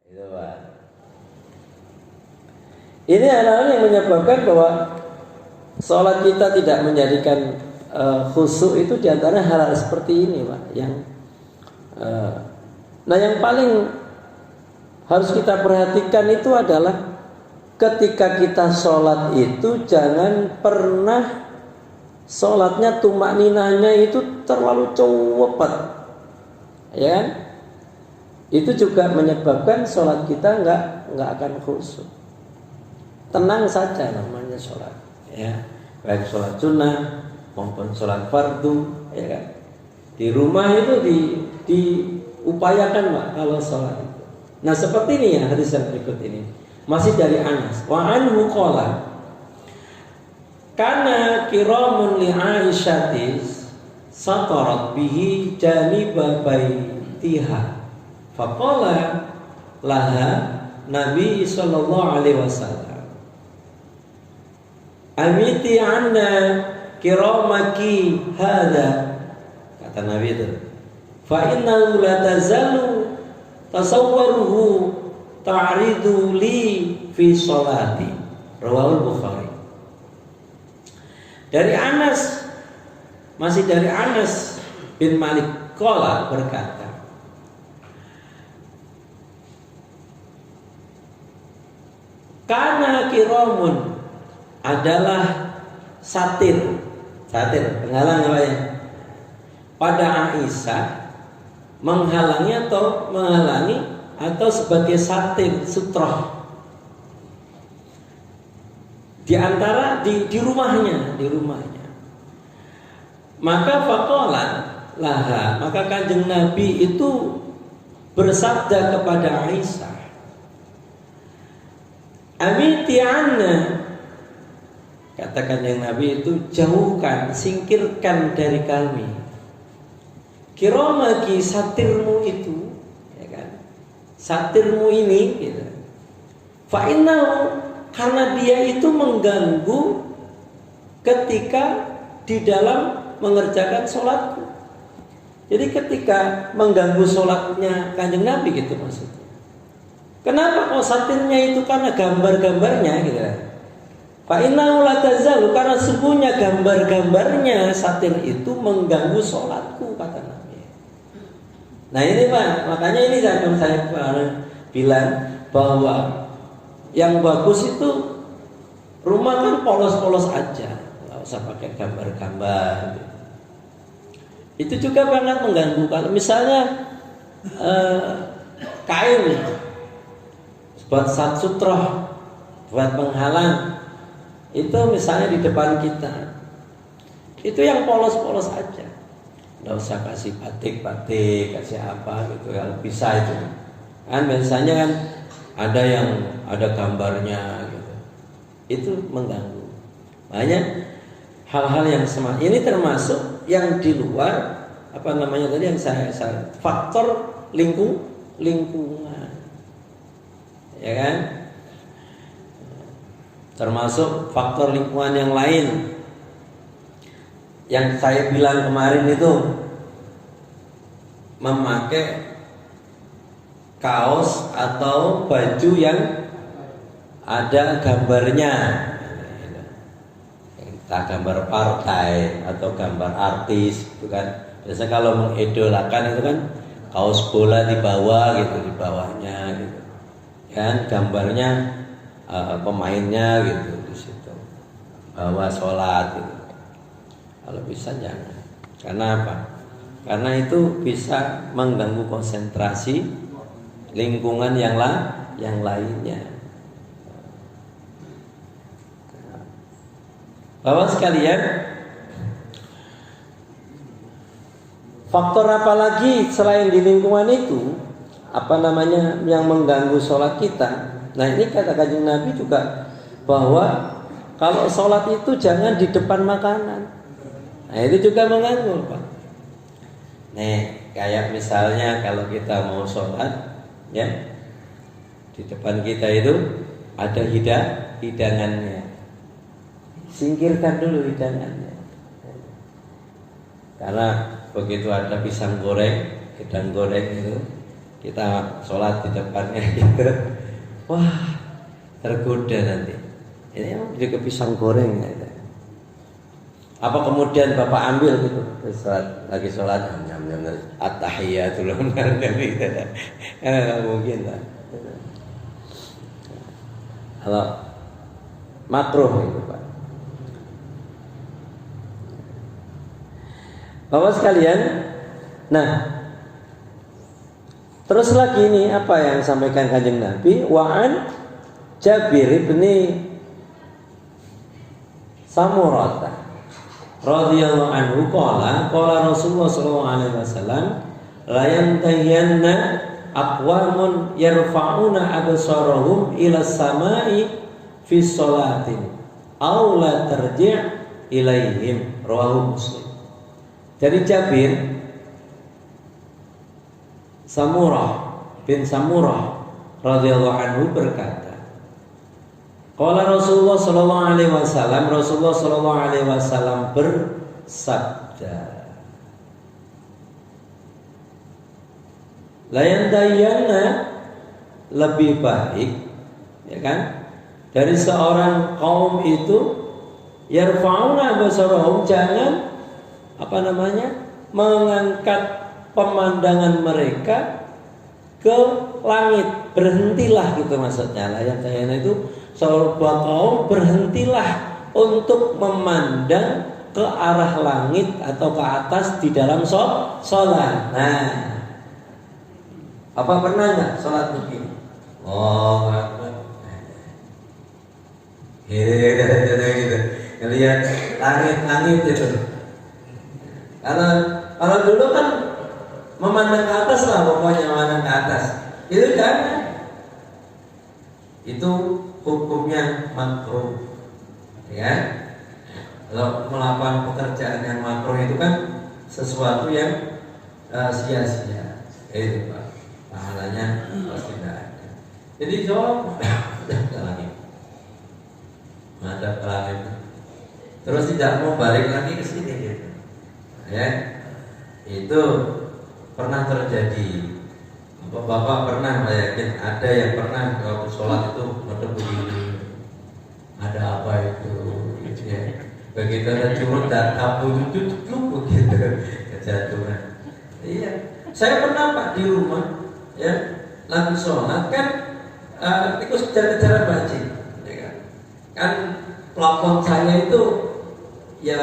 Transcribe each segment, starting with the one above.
Itu Pak. Ini hal-hal yang menyebabkan bahwa sholat kita tidak menjadikan khusyuk itu diantara hal-hal seperti ini Pak. Yang paling harus kita perhatikan itu adalah ketika kita sholat itu jangan pernah sholatnya tumak ninanya itu terlalu cepet, ya kan? Itu juga menyebabkan sholat kita nggak akan khusyuk. Tenang saja namanya sholat, ya, baik sholat sunnah maupun sholat fardu, ya kan? Di rumah itu diupayakan Pak kalau sholat itu. Nah seperti ini ya hadis yang berikut ini masih dari Anas. Wa anhu qala kana kiramun li Aisyatis satarat bihi janiba baitiha faqala laha Nabi sallallahu alaihi wasallam amiti anna kiramaki hada, kata Nabi itu, fa innahu la tazalu tasawwaruhu ta'ridu li fi sholati, rawahul Bukhari. Dari Anas, masih dari Anas bin Malik qala berkata, kana kiramun adalah satir penghalang apa ya? Pada Aisyah menghalangi atau sebagai satir sutroh di antara di rumahnya. Maka faqala laha, maka kanjeng Nabi itu bersabda kepada Aisyah, amiti anna, kata kanjeng Nabi itu, jauhkan, singkirkan dari kami kiramaki, satirmu itu, ya kan? Satirmu ini, gitu. Fa innahu, karena dia itu mengganggu ketika di dalam mengerjakan sholatku. Jadi ketika mengganggu sholatnya kanjeng Nabi gitu maksudnya. Kenapa kok satirnya itu? Karena gambar-gambarnya gitu. Fa innahu la tazalu, karena sesungguhnya gambar-gambarnya satir itu mengganggu sholatku, kata Nabi. Nah ini Pak, makanya ini saya bilang bahwa yang bagus itu rumah kan polos-polos aja, nggak usah pakai gambar-gambar. Itu juga banget mengganggu. Kalau misalnya kain buat sat sutroh, buat penghalang, itu misalnya di depan kita, itu yang polos-polos aja, nggak usah kasih batik, kasih apa gitu, kalau bisa itu. Kan biasanya kan ada yang ada gambarnya gitu, itu mengganggu. Makanya hal-hal yang semacam ini termasuk yang di luar apa namanya tadi yang saya faktor lingkungan, ya kan? Termasuk faktor lingkungan yang lain yang saya bilang kemarin itu, memakai kaos atau baju yang ada gambarnya, entah gambar partai atau gambar artis, itu kan biasa kalau mengidolakan itu kan kaos bola di bawah gitu, di bawahnya gitu kan gambarnya pemainnya gitu di situ, bawa sholat gitu. Kalau bisa jangan. Karena apa? Karena itu bisa mengganggu konsentrasi lingkungan yang lainnya. Bapak sekalian, faktor apa lagi selain di lingkungan itu, apa namanya, yang mengganggu sholat kita? Nah ini kata kanjeng Nabi juga bahwa kalau sholat itu jangan di depan makanan. Nah itu juga mengganggu Pak. Nih kayak misalnya kalau kita mau sholat, ya, di depan kita itu ada hidangannya, singkirkan dulu hidangannya. Karena begitu ada pisang goreng, gedang goreng itu, kita sholat di depannya gitu, wah tergoda nanti. Ini emang juga pisang goreng gitu. Apa kemudian bapak ambil gitu, lagi sholat, at-tahiyatul gitu. Mungkin lah. Kalau makruh itu Pak. Bapak sekalian, nah terus lagi ini apa yang disampaikan Kanjeng Nabi? Wa'an Jabir ibni Samurah radhiyallahu anhu qala Rasulullah sallallahu alaihi wasallam la yantahiyanna aqwamun yarfa'una absarahum ila samai fi sholatin aw la tarji' ilaihim, rawahu Muslim. Dari Jabir Samurah bin Samurah radhiyallahu anhu berkata, qala Rasulullah sallallahu alaihi wasallam, Rasulullah sallallahu alaihi wasallam bersabda, la yantahiyanna, lebih baik ya kan dari seorang kaum itu yarfa'una absarahum, jangan mengangkat pemandangan mereka ke langit, berhentilah gitu maksudnya. Layang-layang itu sebuah kaum berhentilah untuk memandang ke arah langit atau ke atas di dalam sholat. Nah, apa pernah nggak sholat begini? Oh, gitu. Lihat langit itu. Kalau dulu kan memandang ke atas lah, pokoknya memandang ke atas. Itu kan? Itu hukumnya makruh. Ya. Kalau melakukan pekerjaan yang makruh itu kan sesuatu yang sia-sia. Itu Pak. Pahalanya pasti tidak ada. Jadi jawab ke langit. Madhab ke langit. Terus tidak mau balik lagi ke sini gitu. Ya, itu pernah terjadi. Bapak pernah yakin ada yang pernah waktu sholat itu madhab begini. Ada apa itu? Gitu ya. Begitu ada curut dan abu itu begitu kejatuhan. Iya, saya pernah Pak di rumah, ya, lagi sholat kan, tikus kejar-kejaran bajing, ya kan plafon saya itu ya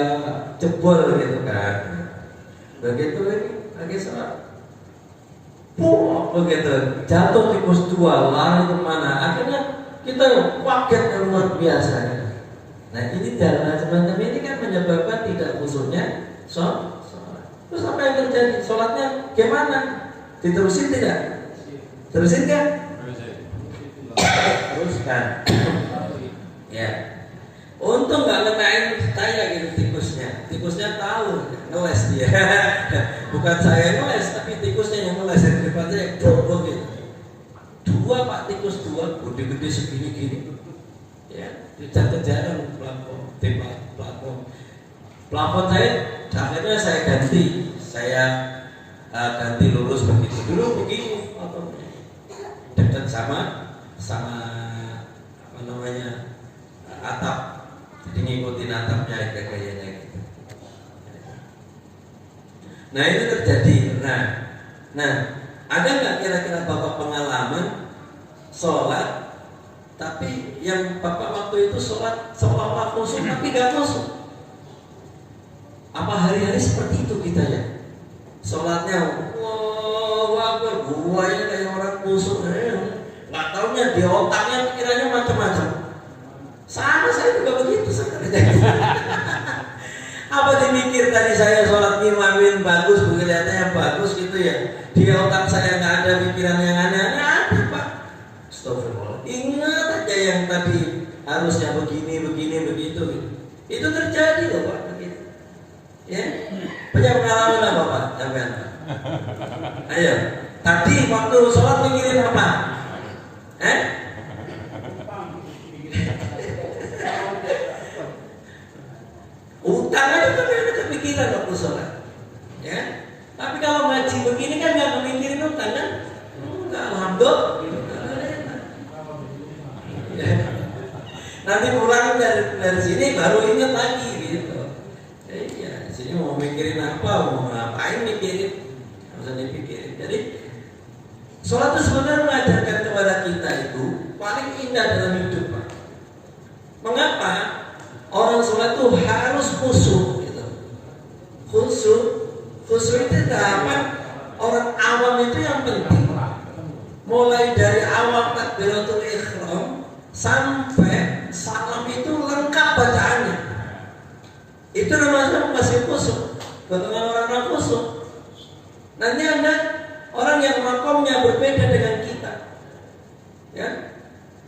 jebol gitu kan. Begitu ini lagi sholat, begitu jatuh tikus dua, lari kemana? Akhirnya kita kaget yang luar biasa. Nah ini dalam semacam ini kan menyebabkan tidak khusyuknya sholat. Terus apa yang terjadi? Sholatnya gimana? Diterusin tidak? Terusin kan? Teruskan. Ya. Untung nggak ngetain saya gitu tikusnya. Tikusnya tahu ngeles dia. Bukan saya ngeles, tapi tikusnya yang ngeles. Yang depannya yang dobok gitu. Dua Pak tikus dua, gede-gede segini-gini. Ya, kejar-kejaran plafon saya. Akhirnya saya ganti. Saya ganti lurus begitu. Dulu begini dekat sama apa namanya atap. Jadi ngikutin atapnya gayanya gitu. Nah itu terjadi. Nah ada nggak kira-kira Bapak pengalaman sholat tapi yang Bapak waktu itu sholat seolah-olah khusyuk tapi nggak khusyuk? Apa hari-hari seperti itu kita ya? Sholatnya wah buahnya kayak orang khusyuk, nggak taunya di otaknya pikirannya macam-macam. Sama saya juga begitu sebenarnya. Apa dipikir tadi saya sholat imamin bagus, kelihatannya bagus gitu ya? Di otak saya nggak ada pikiran yang aneh-aneh, ada Pak. Astagfirullah. Ingat aja yang tadi harusnya begini begitu. Itu terjadi loh Pak. Begitu. Ya, punya pengalaman apa Pak? Sampai ayo. Tadi waktu sholat mikirin apa? Utang aja kan ada kepikiran waktu sholat, ya. Tapi kalau ngaji begini kan nggak memikirin utang kan? dari sini baru ingat lagi gitu. Iya, di sini mau mikirin apa, mau ngapain mikirin, nggak usah dipikirin. Jadi sholat itu sebenarnya mengajarkan kepada kita itu paling indah dalam hidup, Pak. Mengapa orang sholat itu harus khusyuk gitu. Khusyuk itu dapat orang awam itu yang penting. Mulai dari awal takbiratul ihram sampai salam itu lengkap bacaannya. Itu namanya masih khusyuk. Dengan orang khusyuk. Nanti ada orang yang makomnya berbeda dengan kita. Ya,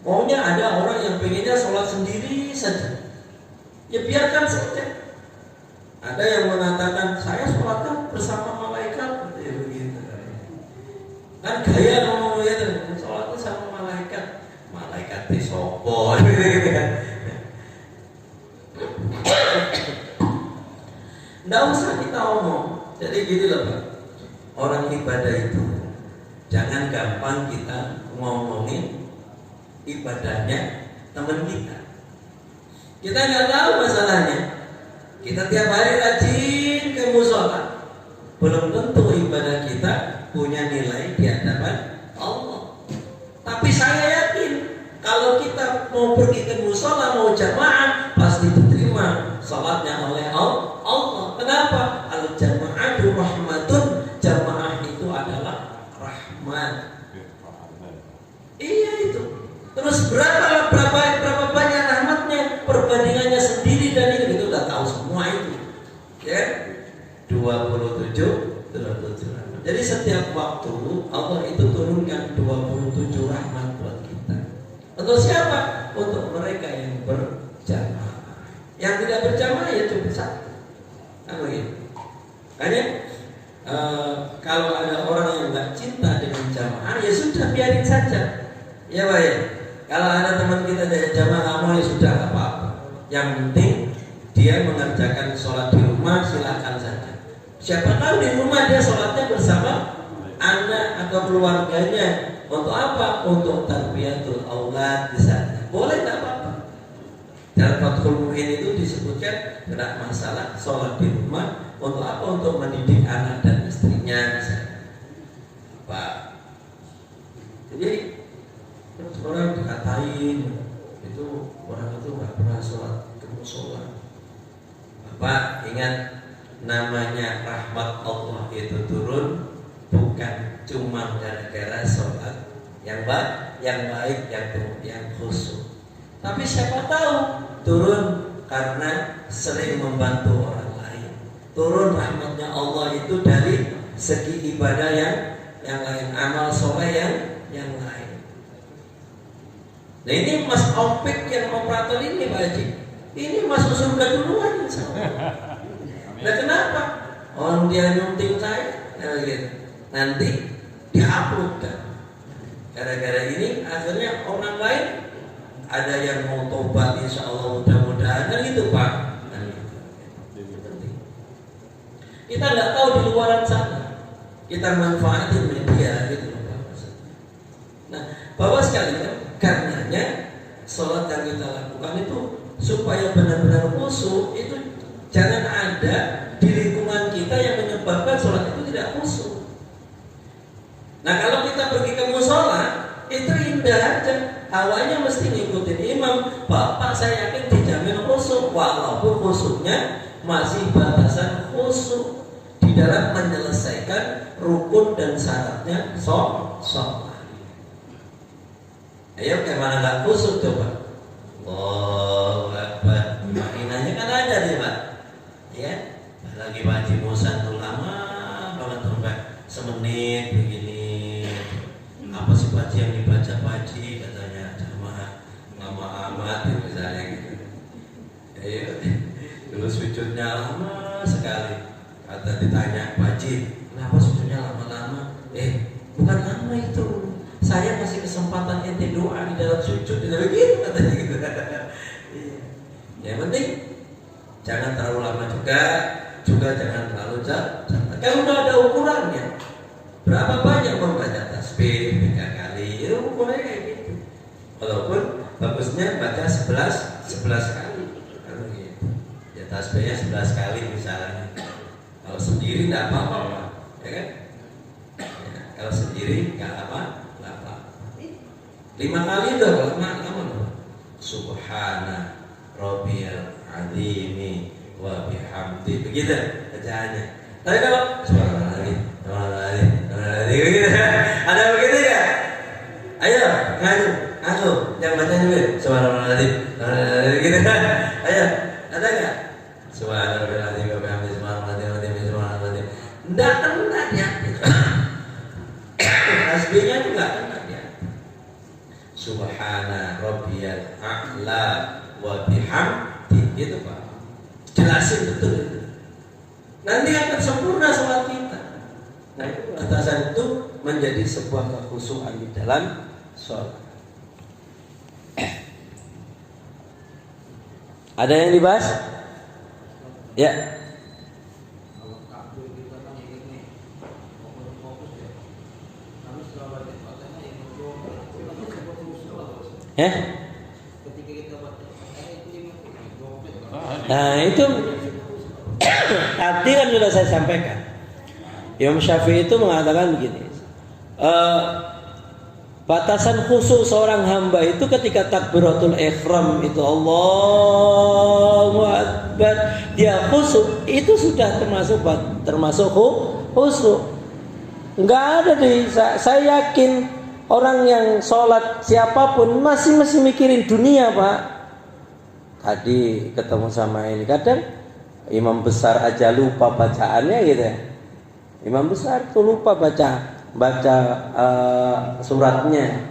maunya ada orang yang pengennya sholat sendiri saja. Ya biarkan saja. Ada yang mengatakan saya sholatnya bersama malaikat, ya begitu. Kan gaya ngomongnya itu, sholatnya sama malaikat. Malaikat di sopo, gitu kan. Nggak usah kita omong. Jadi gitu loh, Pak. Orang ibadah itu jangan gampang kita ngomongin ibadahnya teman kita. Kita nggak tahu masalahnya. Kita tiap hari rajin ke musola, belum tentu ibadah kita punya nilai di hadapan Allah. Tapi saya yakin kalau kita mau pergi ke musola, mau jamaah, pasti diterima salatnya oleh Allah. Kenapa? Al-jama'atu rahmatun. Jamaah itu adalah rahmat. Iya itu. Terus berapa banyak rahmatnya, perbandingannya sendiri dan itu udah tahu semua itu. Ya. 27 rahmat. Jadi setiap waktu Allah itu turunkan 27 rahmat buat kita. Untuk siapa? Untuk mereka yang berjamaah. Yang tidak berjamaah ya cuma satu. Kan begitu. Makanya kalau ada orang yang nggak cinta dengan jamaah, ya sudah biarin saja. Ya Pak ya. Kalau ada teman kita dari jamaah mau, ya sudah apa-apa. Yang penting dia mengerjakan sholat di rumah, silakan saja. Siapa tahu di rumah dia sholatnya bersama anak atau keluarganya. Untuk apa? Untuk tarbiyatul aulad di sana. Boleh, tak apa-apa. Dalam Fathul Mu'in itu disebutkan tidak masalah sholat di rumah. Untuk apa? Untuk mendidik anak dan istrinya. Pak. Jadi orang dikatain itu orang itu nggak pernah sholat ke musola. Bapak ingat, namanya rahmat Allah itu turun bukan cuma gara-gara sholat yang baik, yang khusyuk. Tapi siapa tahu turun karena sering membantu orang lain. Turun rahmatnya Allah itu dari segi ibadah yang lain, amal soleh yang lain. Nah ini Mas Opik yang operator ini Pak Haji, ini masuk surga duluan insya Allah. Nah kenapa? Orang dia nyunting saya, gitu. Nanti di-upload kan. Gara-gara ini akhirnya orang lain ada yang mau tobat, insya Allah mudah-mudahan kan gitu Pak. Nah, gitu. Kita nggak tahu di luaran sana, kita manfaatin media gitu Pak. Nah Bapak sekalian, karenanya sholat yang kita lakukan itu supaya benar-benar khusyuk, itu jangan ada di lingkungan kita yang menyebabkan sholat itu tidak khusyuk. Nah kalau kita pergi ke musola itu indah aja, awalnya mesti ngikutin imam. Bapak saya yakin dijamin khusyuk, walaupun khusyuknya masih batasan khusyuk di dalam menyelesaikan rukun dan syaratnya sholat. Ayo gimana nggak khusyuk coba? Allahu Akbar. Maknanya kan ada nih Pak. Ya, lagi Haji Musa tuh lama banget sampai semenit begini. Apa sih Pak yang dibaca Pak Haji, katanya jamaah lama amat misalnya gitu. Ayo, dulu sujudnya lama sekali. Kata ditanya Pak Haji, kenapa sujudnya lama-lama? Bukan lama itu. Saya kasih kesempatan ente doa di dalam sujud, tidak begitu katanya gitu. Yang penting jangan terlalu lama juga jangan terlalu cepat. Kalau udah ada ukurannya, berapa banyak membaca tasbih 3 kali, itu ukurannya kayak gitu. Walaupun bagusnya baca 11 kali. tasbihnya 11 kali misalnya. Kalau sendiri tidak apa-apa, ya kan? Ya, kalau sendiri nggak apa-apa. 5 kali itu lama. Subhana Rabbiyal Azimi wa bihamdi, begitu bacaannya. Tapi kalau Subhanallah, begitu, ada begitu ya? Ayo ngaku, yang bacanya dulu. Subhanallah, gitu kan? Ayo, ada nggak? Subhanallah, wa bihamdi, subhanallah. Nggak kena ya. Tasbihnya juga kena ya. Subhana Rabbiyal A'la wa bihamdi, itu Pak. Jelasin betul itu. Nanti akan sempurna sholat kita. Nah, batasan itu menjadi sebuah kekhusyuan di dalam sholat. Ada yang dibahas? Ya. Ya. Nah itu tadi kan sudah saya sampaikan. Imam Syafi'i itu mengatakan begini, batasan khusyuk seorang hamba itu ketika takbiratul ihram itu Allahu Akbar, dia khusyuk, itu sudah termasuk khusyuk. Enggak ada saya yakin orang yang sholat siapapun masih mikirin dunia, Pak. Tadi ketemu sama ini, kadang imam besar aja lupa bacaannya gitu ya. Imam besar tuh lupa baca suratnya,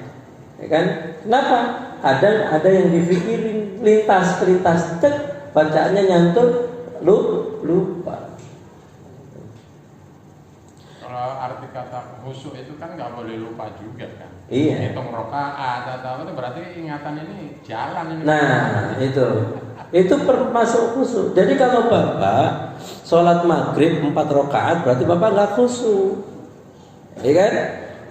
ya kan? Kenapa? Kadang ada yang dipikirin lintas cek, bacaannya nyantur lupa. Kalau arti kata khusyuk itu kan nggak boleh lupa juga kan? Iya. Hitung rakaat atau itu berarti ingatan ini jalan ini. Nah itu termasuk khusyuk. Jadi kalau Bapak sholat maghrib 4 rakaat berarti Bapak nggak khusyuk, ya kan?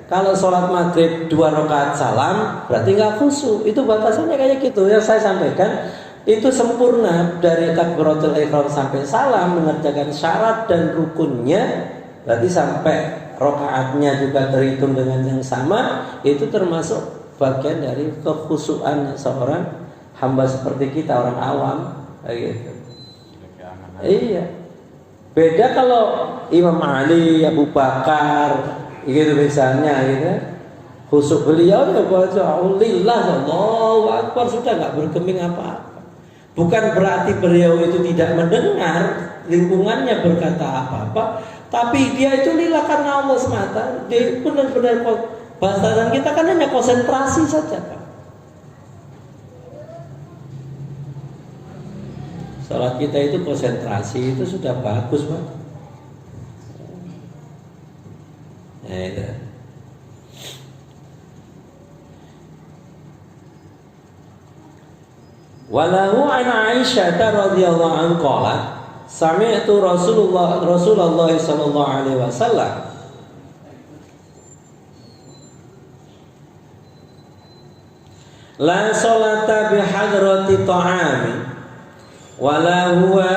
Kalau sholat maghrib 2 rakaat salam berarti nggak khusyuk. Itu batasannya kayak gitu. Yang saya sampaikan itu sempurna dari takbiratul ihram sampai salam, mengerjakan syarat dan rukunnya, berarti sampai rakaatnya juga terhitung dengan yang sama. Itu termasuk bagian dari kekhusyuan seorang hamba seperti kita, orang awam, gitu. Iya. Beda kalau Imam Ali, Abu Bakar, gitu misalnya, gitu. Khusyuk beliau ya baca Alhamdulillah, Allahu Akbar, sudah nggak bergeming apa-apa. Bukan berarti beliau itu tidak mendengar lingkungannya berkata apa-apa, tapi dia itu lillah karena Allah semata. Dia benar-benar batasan kita kan hanya konsentrasi saja, Pak. Salat kita itu konsentrasi itu sudah bagus, Pak. Nah, itu. Walahu an Aisyah radhiyallahu anha qalat sami'tu Rasulullah sallallahu alaihi wasallam la salata bi hadrati ta'ami wala huwa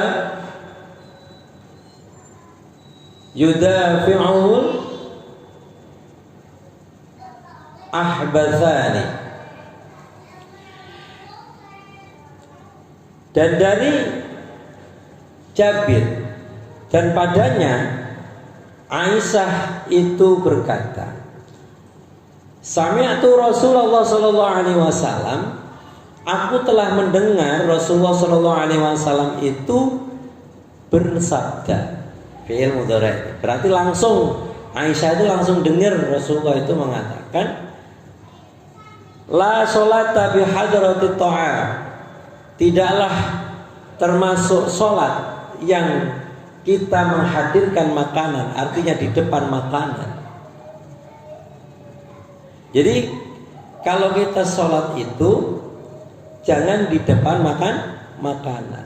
yudafi'ul ahbathani. Dan dari Jabir dan padanya Aisyah itu berkata, sami'tu Rasulullah sallallahu alaihi wasallam, aku telah mendengar Rasulullah sallallahu alaihi wasallam itu bersabda. Fi'il mudhari'. Berarti langsung Aisyah itu langsung dengar Rasulullah itu mengatakan, la sholata bi hadratit ta'am. Tidaklah termasuk sholat yang kita menghadirkan makanan, artinya di depan makanan. Jadi kalau kita sholat itu jangan di depan makanan.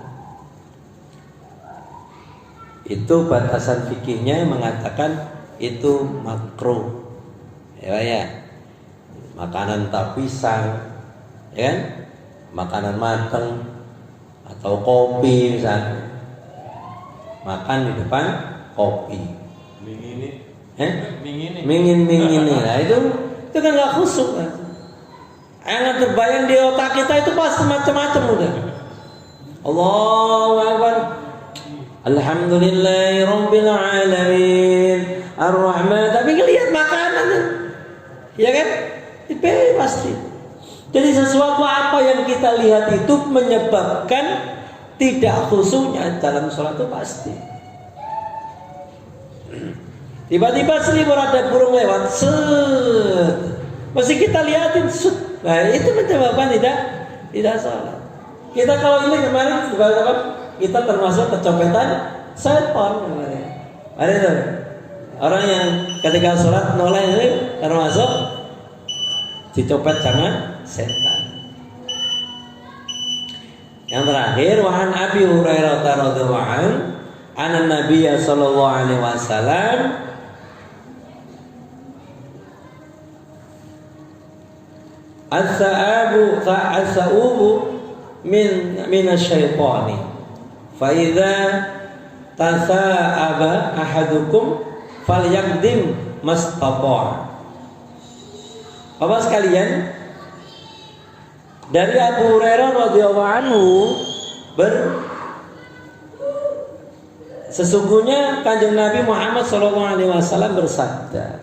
Itu batasan fikihnya yang mengatakan itu makruh. Ya. Makanan tak pisang, ya kan? Makanan matang atau kopi misalnya, makan di depan kopi. Mingin. Nah, itu kan nggak khusyuk kan. Yang terbayang di otak kita itu pasti macam-macam udah. Allahu Akbar. Alhamdulillahirabbil alamin. Ar-Rahman. Tapi lihat makanan, ya kan? Dipilih pasti. Jadi sesuatu apa yang kita lihat itu menyebabkan tidak khusyuknya dalam sholat itu pasti. Tiba-tiba seribu ada burung lewat, set, mesti kita lihatin, set. Nah itu menyebabkan tidak sholat. Kita kalau ini kemarin kita termasuk kecopetan setan kemarin. Ada itu orang yang ketika sholat noleh ini termasuk dicopet sama setan. Yang terakhir, wa an Abi Hurairah radhiyallahu anhu, anna Nabiy sallallahu alaihi wasallam as-sa'ubu min asy-syaitani fa idza tasa'aba ahadukum falyaqdim mastata'. Bapak sekalian, dari Abu Hurairah radhiyallahu anhu sesungguhnya Kanjeng Nabi Muhammad SAW bersabda,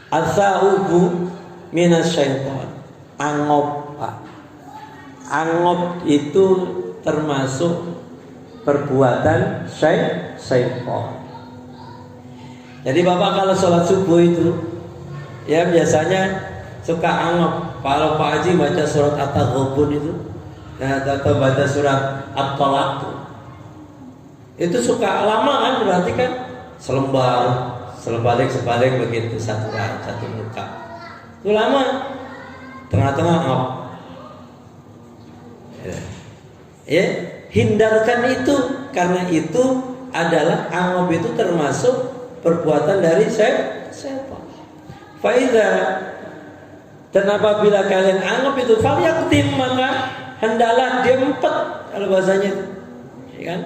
"As-sa'ubu minasyaiton." Angop itu termasuk perbuatan syaitan. Jadi Bapak kalau sholat subuh itu ya biasanya suka angop. Kalau Pak Haji baca surat At-Taghabun itu, atau baca surat At-Talaq itu suka lama kan, berarti kan selembar, sebalik begitu, satu muka. Itu lama, tengah-tengah angop. Ya, hindarkan itu, karena itu adalah angop itu termasuk perbuatan dari setan. Faiza, dan apabila kalian anggap itu falyaqdim, maka hendaklah dia empet, kalau bahasanya itu, ya kan?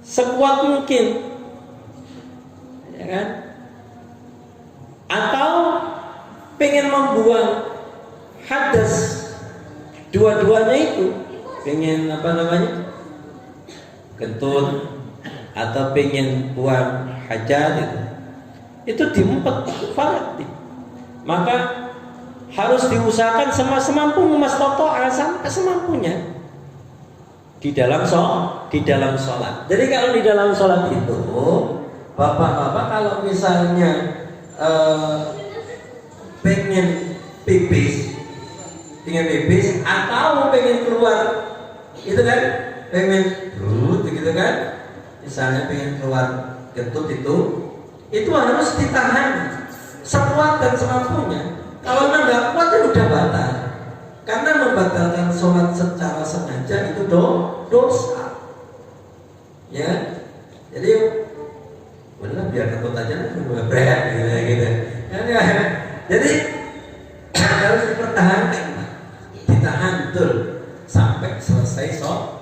Sekuat mungkin, ya kan? Atau pengen membuang hadas, dua-duanya itu, pengen kentut, atau pengen buang hajat itu diempet, falyaqdim. Maka harus diusahakan semampu Mas Toto sampai semampunya di dalam sholat. Jadi kalau di dalam sholat itu, bapak-bapak kalau misalnya pengen pipis atau pengen keluar, itu kan pengen gitu kan, misalnya pengen keluar kentut itu harus ditahan sekuat dan semampunya. Kalau nggak kuat itu udah batal. Karena membatalkan sholat secara sengaja itu dosa. Ya, jadi benar biar kentut aja berat gitu. Ya. Jadi harus dipertahankan, ditahan betul sampai selesai sholat.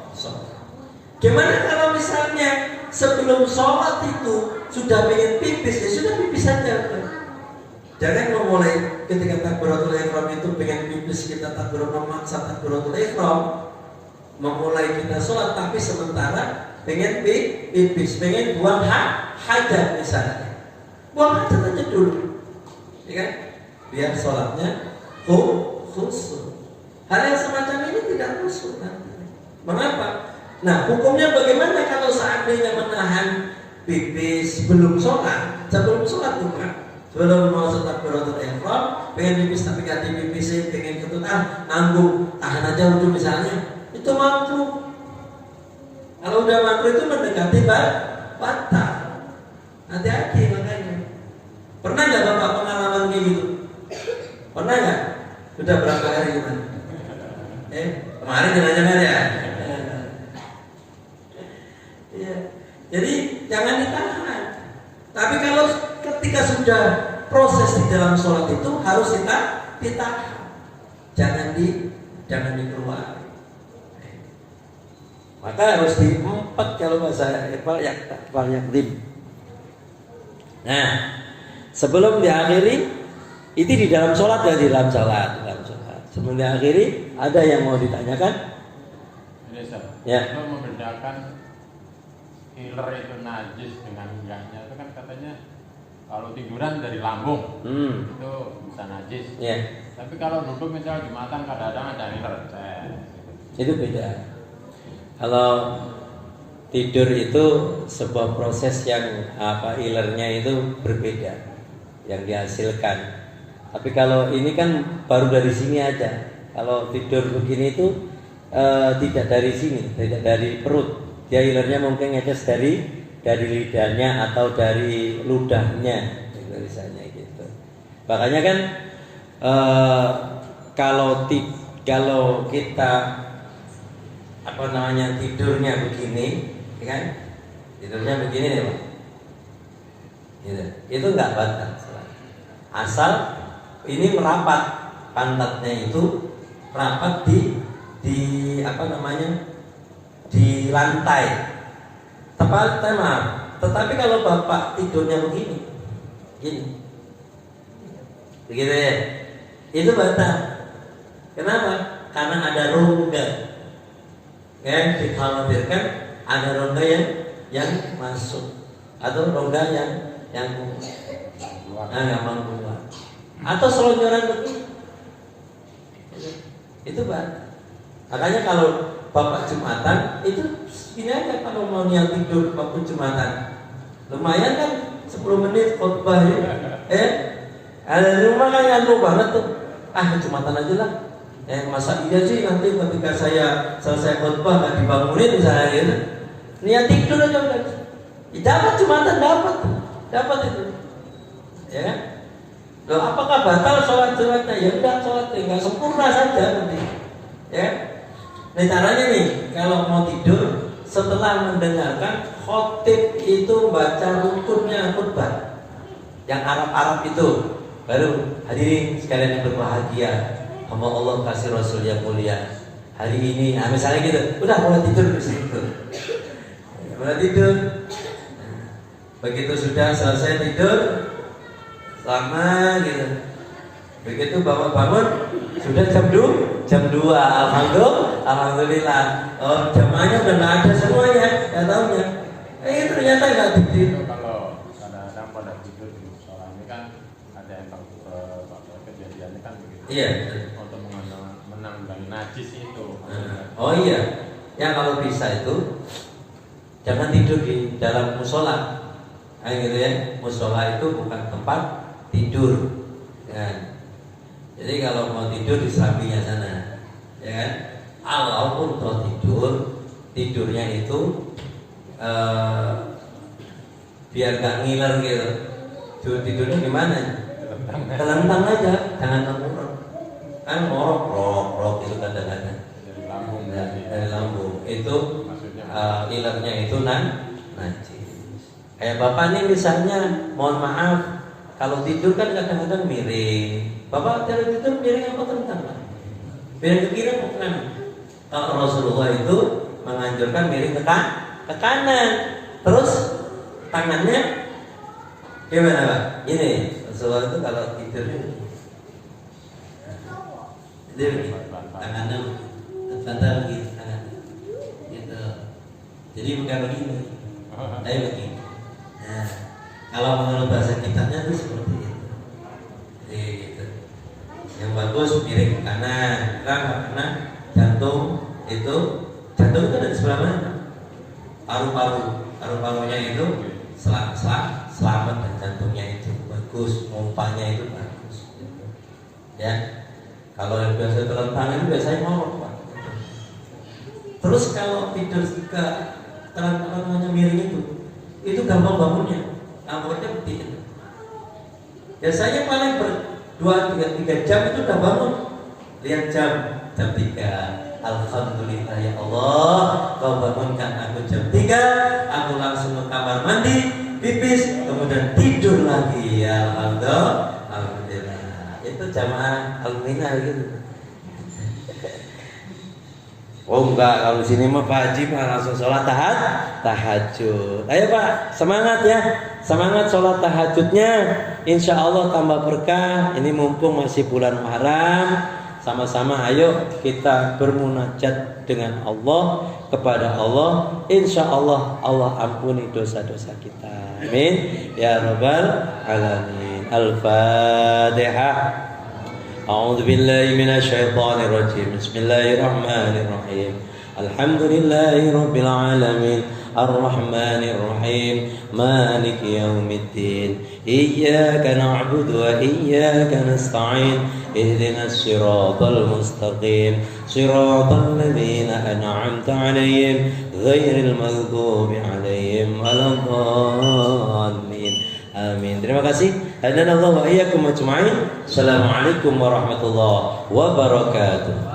Gimana kalau misalnya sebelum sholat itu sudah pengen pipis, ya sudah pipis saja. Jangan memulai ketika takbiratul ihram itu pengen pipis, kita memaksa takbiratul ihram, memulai kita sholat tapi sementara pengen pipis, pengen buang hajat misalnya, buang hajat aja dulu, ya kan? Biar sholatnya khusyuk. Hal yang semacam ini tidak khusyuk nanti. Mengapa? Nah, hukumnya bagaimana kalau seandainya menahan pipis sebelum sholat bukan? Sebelum mau takbiratul ihram, pengen pipis tapi gak dipipisin, pengen kentut, nanggung, tahan aja untuk misalnya, itu mampu. Kalau udah mampu itu mendekati batal. Hati-hati makanya. Pernah nggak bapak pengalaman kayak gitu? Pernah nggak? Sudah berapa hari gimana? Kemarin jangan-jangan ya. Ya. Jadi jangan ditahan. Tapi kalau ketika sudah proses di dalam sholat itu harus ditahan, jangan dikeluarkan. Maka harus diempat kalau bahasa yakdim. Nah, sebelum diakhiri, itu di dalam sholat dan di dalam sholat. Sebelum diakhiri, ada yang mau ditanyakan? Ini Ustaz, Ya. Untuk membedakan iler itu najis dengan enggaknya itu kan katanya kalau tiduran dari lambung itu bisa najis. Ya. Tapi kalau duduk misalnya Jumatan kadang-kadang ada iler. Itu beda. Kalau tidur itu sebuah proses yang ilernya itu berbeda yang dihasilkan. Tapi kalau ini kan baru dari sini aja. Kalau tidur begini itu tidak dari sini, tidak dari perut. Dia ilernya mungkin aja dari lidahnya atau dari ludahnya, misalnya gitu. Makanya kan kalau kita tidurnya begini, ya kan? Tidurnya begini nih, Pak. Gitu. Itu nggak batal. Asal ini merapat, pantatnya itu merapat di lantai. Tetapi kalau Bapak tidurnya begini, gini, begitu ya, itu batal. Kenapa? Karena ada rongga. Ya, dikhawatirkan ada rongga yang masuk atau rongga yang gampang keluar atau selonjoran begini, itu batal. Makanya kalau Bapak Jumatan itu ini aja, kalau mau niat tidur waktu Jumatan lumayan kan 10 menit khotbah ya. Ada di rumah kan ngantuk banget tuh, Jumatan aja lah. Masa iya sih nanti ketika saya selesai khotbah nggak dibangunin misalnya gitu. Niat tidur aja udah. Dapat Jumatan, dapat itu. Ya kan? Loh, apakah batal sholat Jumatnya? Ya udah, sholat nggak sempurna saja nanti. Ya. Nah caranya nih, kalau mau tidur setelah mendengarkan khotib itu baca rukunnya khutbah yang Arab itu, baru hadirin sekalian yang berbahagia, hamba Allah kasih Rasul yang mulia hari ini, misalnya gitu, udah mulai tidur di situ, mulai tidur. Begitu sudah selesai tidur, lama gitu. Begitu Bapak bangun, sudah jam 2, Alhamdulillah. Oh, jamaahnya udah nggak ada semuanya, nggak taunya. Ternyata nggak tidur. Kalau kadang-kadang pada tidur di musola ini kan ada yang kejadiannya kan begitu. Iya. Untuk menanggulangi najis itu. Oh iya, ya kalau bisa itu jangan tidur di dalam musola. Gitu ya, musola itu bukan tempat tidur. Ya. Jadi kalau mau tidur di sampingnya sana, ya kan? Walaupun kalau tidurnya itu biar gak ngiler gitu. Tidurnya gimana? Telentang aja, jangan ngorok. Kan ngorok itu kadang-kadang dari lambung. Itu ilernya itu najis. Kayak Bapak nih misalnya, mohon maaf, kalau tidur kan kadang-kadang miring. Bapak tidur miring apa telentang? Miring ke kiri atau ke kanan? Kalau Rasulullah itu menganjurkan miring ke kanan. Terus tangannya gimana Pak? Ini Rasulullah itu kalau tidurnya tangannya terbatal gitu, tangannya gitu. Jadi bukan begini, tapi begini. Nah, kalau menurut bahasa kitabnya itu seperti itu. Jadi gitu. Yang bagus miring ke kanan, karena jantung itu ada di sebelah mana? Paru-parunya itu selamat dan jantungnya itu bagus, pompanya itu bagus. Gitu. Ya, kalau yang biasa telentang itu biasanya ngorok Pak. Terus kalau tidur ke namanya miring itu gampang bangunnya, begini. Biasanya paling 2-3 jam itu udah bangun. Lihat jam 3. Alhamdulillah ya Allah, kau bangunkan aku jam 3. Aku langsung ke kamar mandi, pipis, kemudian tidur lagi. Ya Alhamdulillah. Itu jamaah al-minah gitu. Oh enggak, kalau di sini mah Pak Haji mah langsung sholat tahajud. Ayo Pak, semangat ya, semangat sholat tahajudnya. Insya Allah tambah berkah. Ini mumpung masih bulan Muharram, sama-sama ayo kita bermunajat dengan Allah, kepada Allah. Insya Allah Allah ampuni dosa-dosa kita. Amin ya rabbal alamin. Al-Fatihah. أعوذ بالله من الشيطان الرجيم بسم الله الرحمن الرحيم الحمد لله رب العالمين الرحمن الرحيم مالك يوم الدين إياك نعبد وإياك نستعين اهدنا الصراط المستقيم صراط الذين أنعمت عليهم غير المغضوب عليهم ولا الضالين Amin. Terima kasih. Hadanallahu wa iyyakum ajma'in. Assalamualaikum warahmatullahi wabarakatuh.